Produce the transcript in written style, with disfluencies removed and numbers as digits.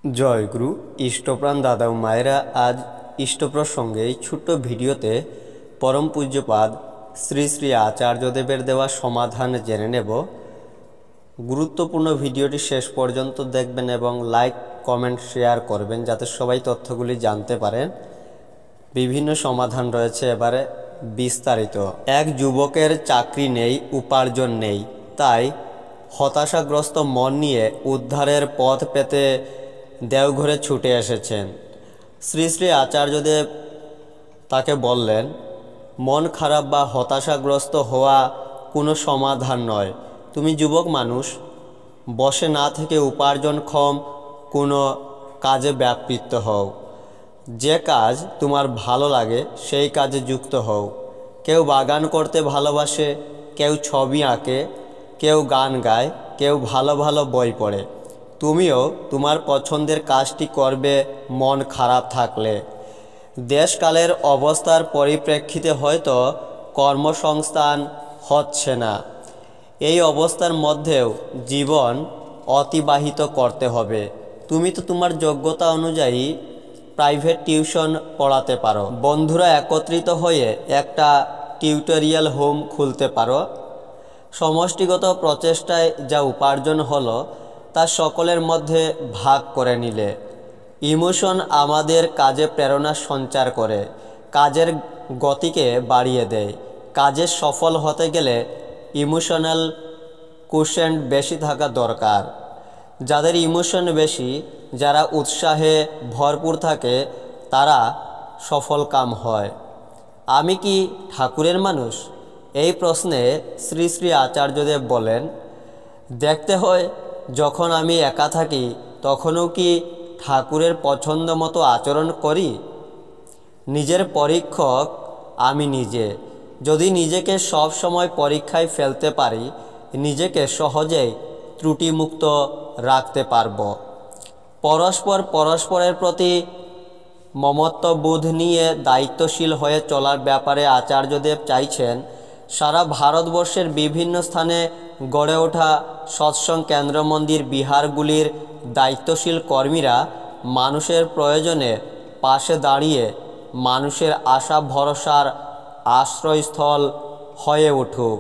জয় গুরু ইষ্টপ্রাণ দাদা ও মায়েরা, আজ ইষ্ট প্রসঙ্গে এই ছোট্ট ভিডিওতে পরম পূজ্যপাদ শ্রী শ্রী আচার্যদেবের দেওয়া সমাধান জেনে নেব। গুরুত্বপূর্ণ ভিডিওটি শেষ পর্যন্ত দেখবেন এবং লাইক কমেন্ট শেয়ার করবেন যাতে সবাই তথ্যগুলি জানতে পারেন। বিভিন্ন সমাধান রয়েছে, এবারে বিস্তারিত। এক যুবকের চাকরি নেই, উপার্জন নেই, তাই হতাশাগ্রস্ত মন নিয়ে উদ্ধারের পথ পেতে দেওঘরে ছুটে এসেছেন। শ্রী শ্রী আচার্যদেব তাকে বললেন, মন খারাপ বা হতাশাগ্রস্ত হওয়া কোনো সমাধান নয়। তুমি যুবক মানুষ, বসে না থেকে উপার্জনক্ষম কোনো কাজে ব্যাপৃত হও। যে কাজ তোমার ভালো লাগে সেই কাজে যুক্ত হও। কেউ বাগান করতে ভালোবাসে, কেউ ছবি আঁকে, কেউ গান গায়, কেউ ভালো ভালো বই পড়ে। তুমিও তোমার পছন্দের কাজটি করবে মন খারাপ থাকলে। দেশকালের অবস্থার পরিপ্রেক্ষিতে হয়তো কর্মসংস্থান হচ্ছে না, এই অবস্থার মধ্যেও জীবন অতিবাহিত করতে হবে। তুমি তো তোমার যোগ্যতা অনুযায়ী প্রাইভেট টিউশন পড়াতে পারো, বন্ধুরা একত্রিত হয়ে একটা টিউটোরিয়াল হোম খুলতে পারো। সমষ্টিগত প্রচেষ্টায় যা উপার্জন হলো তা সকলের মধ্যে ভাগ করে নিলে। ইমোশন আমাদের কাজে প্রেরণা সঞ্চার করে, কাজের গতিকে বাড়িয়ে দেয়। কাজে সফল হতে গেলে ইমোশনাল কোশেন্ট বেশি থাকা দরকার। যাদের ইমোশন বেশি, যারা উৎসাহে ভরপুর থাকে, তারা সফল কাম হয়। আমি কি ঠাকুরের মানুষ? এই প্রশ্নে শ্রী শ্রী আচার্যদেব বলেন, দেখতে হয় যখন আমি একা থাকি তখনও কি ঠাকুরের পছন্দ মতো আচরণ করি? নিজের পরীক্ষক আমি নিজে। যদি নিজেকে সব সময় পরীক্ষায় ফেলতে পারি, নিজেকে সহজেই ত্রুটিমুক্ত রাখতে পারব। পরস্পরের প্রতি মমত্ববোধ নিয়ে দায়িত্বশীল হয়ে চলার ব্যাপারে আচার্যদেব চাইছেন সারা ভারতবর্ষের বিভিন্ন স্থানে গড়ে ওঠা সৎসঙ্গ কেন্দ্র, মন্দির, বিহারগুলির দায়িত্বশীল কর্মীরা মানুষের প্রয়োজনে পাশে দাঁড়িয়ে মানুষের আশা ভরসার আশ্রয়স্থল হয়ে উঠুক।